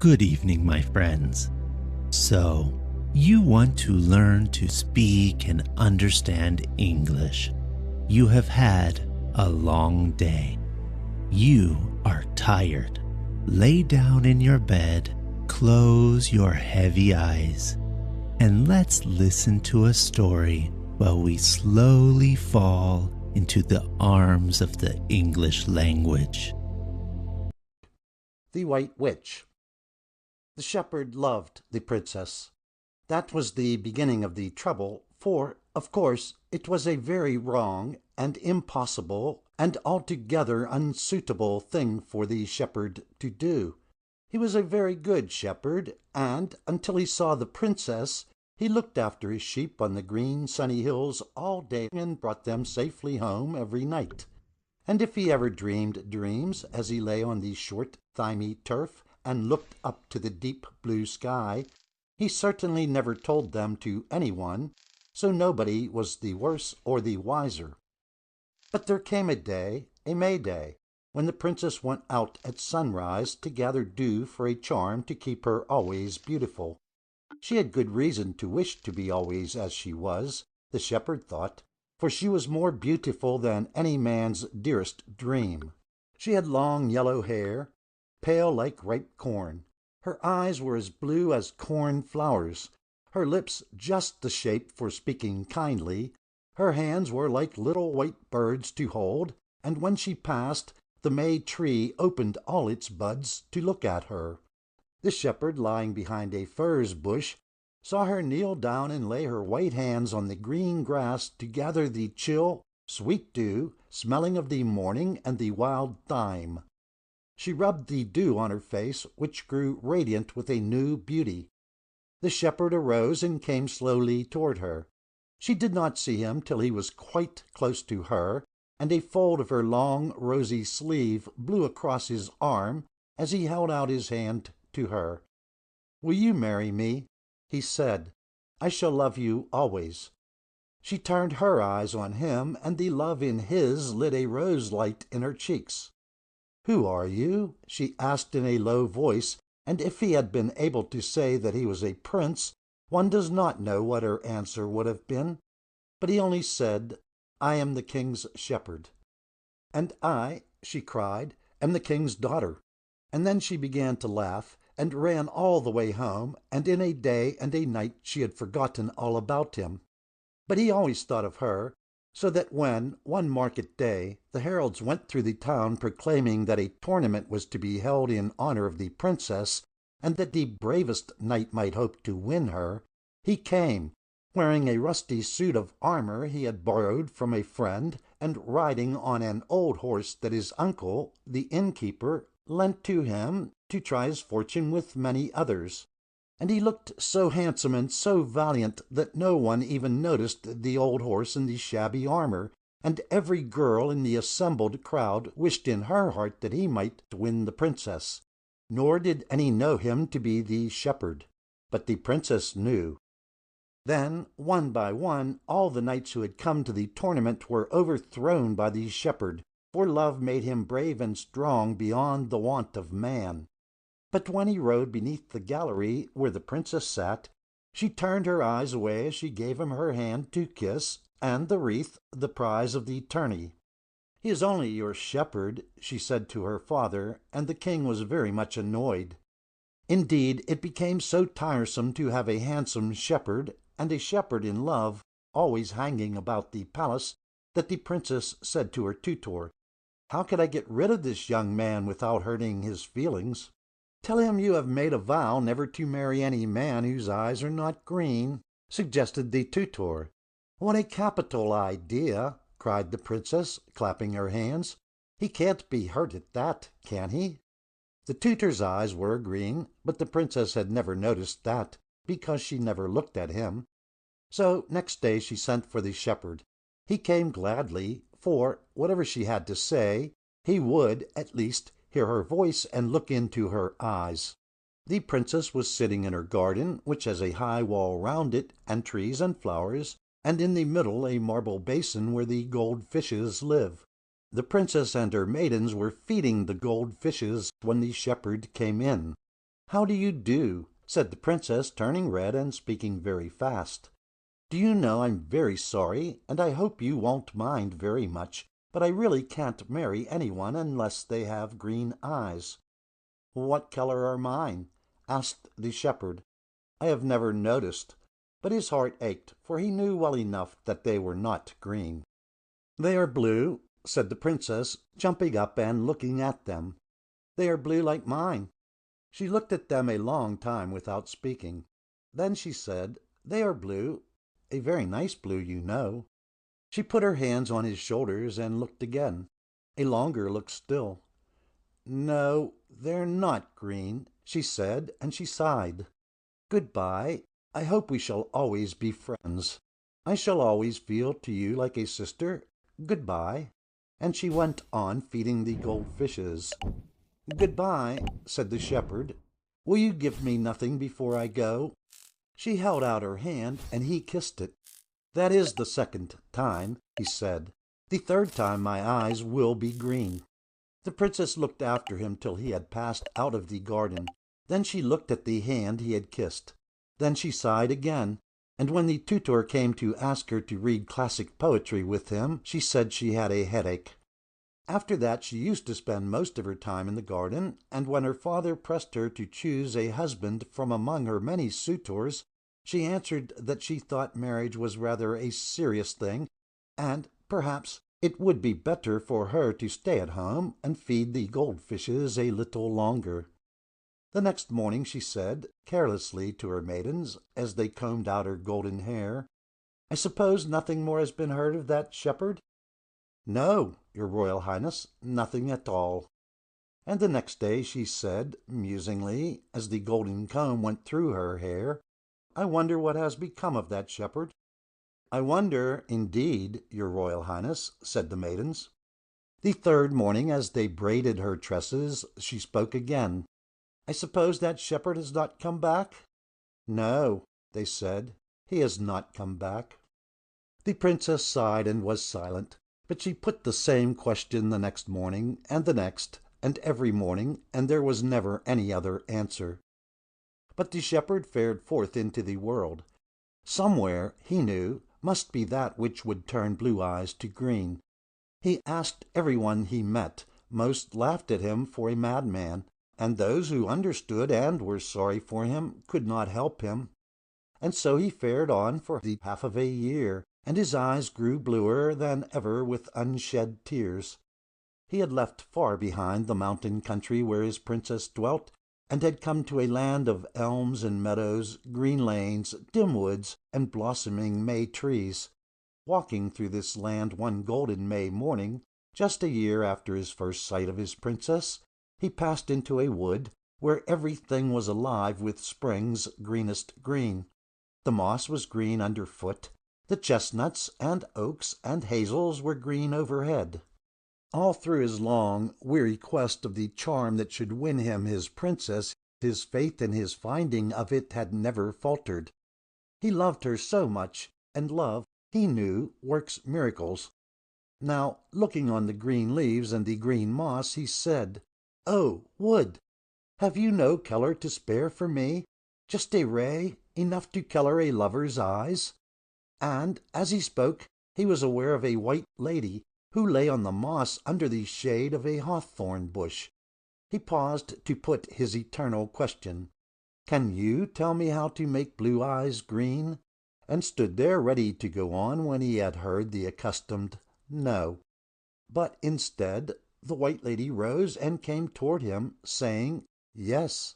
Good evening, my friends. So, you want to learn to speak and understand English. You have had a long day. You are tired. Lay down in your bed, close your heavy eyes, and let's listen to a story while we slowly fall into the arms of the English language. The White Witch. The shepherd loved the princess. That was the beginning of the trouble, for, of course, it was a very wrong and impossible and altogether unsuitable thing for the shepherd to do. He was a very good shepherd, and until he saw the princess, he looked after his sheep on the green sunny hills all day and brought them safely home every night. And if he ever dreamed dreams as he lay on the short thymy turf and looked up to the deep blue sky, he certainly never told them to anyone, so nobody was the worse or the wiser. But there came a day, a May day, when the princess went out at sunrise to gather dew for a charm to keep her always beautiful. She had good reason to wish to be always as she was, the shepherd thought, for she was more beautiful than any man's dearest dream. She had long yellow hair, pale like ripe corn. Her eyes were as blue as corn flowers, her lips just the shape for speaking kindly. Her hands were like little white birds to hold, and when she passed, the May tree opened all its buds to look at her. The shepherd, lying behind a furze bush, saw her kneel down and lay her white hands on the green grass to gather the chill, sweet dew, smelling of the morning and the wild thyme. She rubbed the dew on her face, which grew radiant with a new beauty. The shepherd arose and came slowly toward her. She did not see him till he was quite close to her, and a fold of her long rosy sleeve blew across his arm as he held out his hand to her. "Will you marry me?" he said. "I shall love you always." She turned her eyes on him, and the love in his lit a rose light in her cheeks. "Who are you?" she asked in a low voice, and if he had been able to say that he was a prince, one does not know what her answer would have been. But he only said, "I am the king's shepherd." "And I," she cried, "am the king's daughter." And then she began to laugh, and ran all the way home, and in a day and a night she had forgotten all about him. But he always thought of her, so that when, one market day, the heralds went through the town proclaiming that a tournament was to be held in honor of the princess, and that the bravest knight might hope to win her, he came, wearing a rusty suit of armor he had borrowed from a friend, and riding on an old horse that his uncle, the innkeeper, lent to him to try his fortune with many others. And he looked so handsome and so valiant that no one even noticed the old horse and the shabby armor, and every girl in the assembled crowd wished in her heart that he might win the princess. Nor did any know him to be the shepherd, but the princess knew. Then, one by one, all the knights who had come to the tournament were overthrown by the shepherd, for love made him brave and strong beyond the want of man. But when he rode beneath the gallery where the princess sat, she turned her eyes away as she gave him her hand to kiss, and the wreath, the prize of the tourney. "He is only your shepherd," she said to her father, and the king was very much annoyed. Indeed, it became so tiresome to have a handsome shepherd, and a shepherd in love, always hanging about the palace, that the princess said to her tutor, "How could I get rid of this young man without hurting his feelings?" "Tell him you have made a vow never to marry any man whose eyes are not green," suggested the tutor. "What a capital idea!" cried the princess, clapping her hands. "He can't be hurt at that, can he?" The tutor's eyes were green, but the princess had never noticed that, because she never looked at him. So next day she sent for the shepherd. He came gladly, for, whatever she had to say, he would, at least, hear her voice and look into her eyes. The princess was sitting in her garden, which has a high wall round it, and trees and flowers, and in the middle a marble basin where the gold fishes live. The princess and her maidens were feeding the gold fishes when the shepherd came in. "How do you do?" said the princess, turning red and speaking very fast. "Do you know I'm very sorry, and I hope you won't mind very much, but I really can't marry anyone unless they have green eyes." "What color are mine?" asked the shepherd. "I have never noticed." But his heart ached, for he knew well enough that they were not green. "They are blue," said the princess, jumping up and looking at them. "They are blue like mine." She looked at them a long time without speaking. Then she said, "They are blue, a very nice blue, you know." She put her hands on his shoulders and looked again, a longer look still. "No, they're not green," she said, and she sighed. "Good-bye. I hope we shall always be friends. I shall always feel to you like a sister. Good-bye." And she went on feeding the goldfishes. "Good-bye," said the shepherd. "Will you give me nothing before I go?" She held out her hand, and he kissed it. "That is the second time," he said. "The third time my eyes will be green." The princess looked after him till he had passed out of the garden. Then she looked at the hand he had kissed. Then she sighed again, and when the tutor came to ask her to read classic poetry with him, she said she had a headache. After that she used to spend most of her time in the garden, and when her father pressed her to choose a husband from among her many suitors, she answered that she thought marriage was rather a serious thing, and perhaps it would be better for her to stay at home and feed the goldfishes a little longer. The next morning she said, carelessly, to her maidens, as they combed out her golden hair, "I suppose nothing more has been heard of that shepherd?" "No, your Royal Highness, nothing at all." And the next day she said, musingly, as the golden comb went through her hair, "I wonder what has become of that shepherd." "I wonder, indeed, your Royal Highness," said the maidens. The third morning, as they braided her tresses, she spoke again. "I suppose that shepherd has not come back?" "No," they said, "he has not come back." The princess sighed and was silent, but she put the same question the next morning, and the next, and every morning, and there was never any other answer. But the shepherd fared forth into the world. Somewhere, he knew, must be that which would turn Blue Eyes to green. He asked every one he met, most laughed at him for a madman, and those who understood and were sorry for him could not help him. And so he fared on for the half of a year, and his eyes grew bluer than ever with unshed tears. He had left far behind the mountain country where his princess dwelt, and had come to a land of elms and meadows, green lanes, dim woods, and blossoming May trees. Walking through this land one golden May morning, just a year after his first sight of his princess, he passed into a wood where everything was alive with spring's greenest green. The moss was green underfoot, the chestnuts and oaks and hazels were green overhead. All through his long, weary quest of the charm that should win him his princess, his faith in his finding of it had never faltered. He loved her so much, and love, he knew, works miracles. Now, looking on the green leaves and the green moss, he said, "Oh, wood! Have you no color to spare for me? Just a ray, enough to color a lover's eyes?" And as he spoke, he was aware of a white lady who lay on the moss under the shade of a hawthorn bush. He paused to put his eternal question, "Can you tell me how to make Blue Eyes green?" and stood there ready to go on when he had heard the accustomed "No." But instead, the white lady rose and came toward him, saying, "Yes."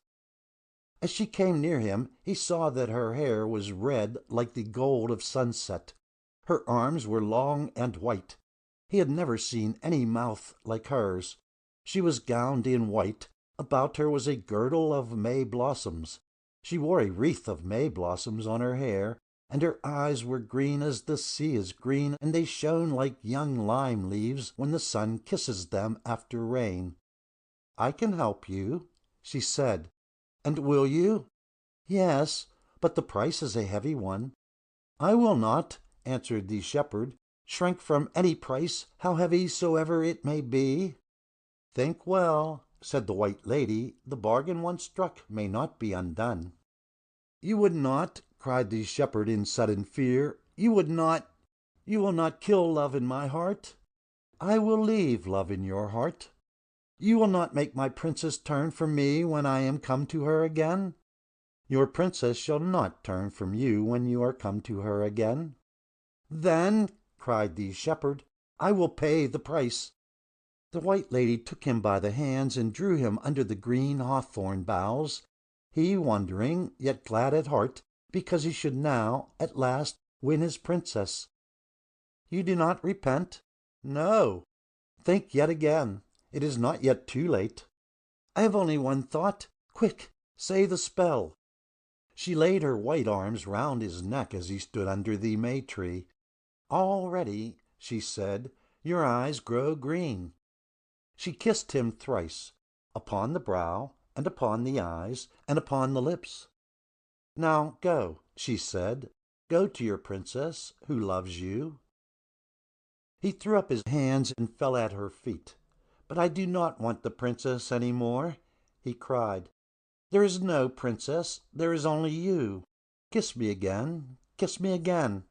As she came near him, he saw that her hair was red like the gold of sunset. Her arms were long and white. He had never seen any mouth like hers. She was gowned in white. About her was a girdle of May blossoms. She wore a wreath of May blossoms on her hair, and her eyes were green as the sea is green, and they shone like young lime leaves when the sun kisses them after rain. "I can help you," she said. "And will you?" "Yes, but the price is a heavy one." "I will not," answered the shepherd, "shrink from any price, how heavy soever it may be." "Think well," said the White Lady, the bargain once struck may not be undone. You would not, cried the shepherd in sudden fear, you will not kill love in my heart? I will leave love in your heart. You will not make my princess turn from me when I am come to her again? Your princess shall not turn from you when you are come to her again. Then, cried the shepherd, I will pay the price. The White Lady took him by the hands and drew him under the green hawthorn boughs, he wondering, yet glad at heart, because he should now, at last, win his princess. You do not repent? No. Think yet again. It is not yet too late. I have only one thought. Quick, say the spell. She laid her white arms round his neck as he stood under the may-tree. Already, she said, your eyes grow green. She kissed him thrice, upon the brow, and upon the eyes, and upon the lips. Now go, she said, go to your princess, who loves you. He threw up his hands and fell at her feet. But I do not want the princess any more, he cried. There is no princess, there is only you. Kiss me again, kiss me again.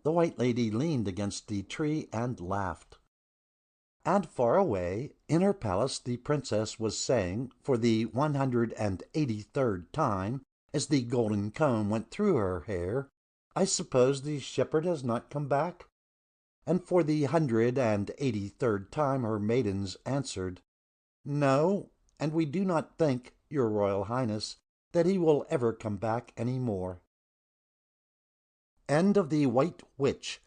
The White Lady leaned against the tree and laughed. And far away, in her palace, the princess was saying, for the 183rd time, as the golden comb went through her hair, I suppose the shepherd has not come back? And for the 183rd time her maidens answered, No, and we do not think, your Royal Highness, that he will ever come back any more. End of The White Witch,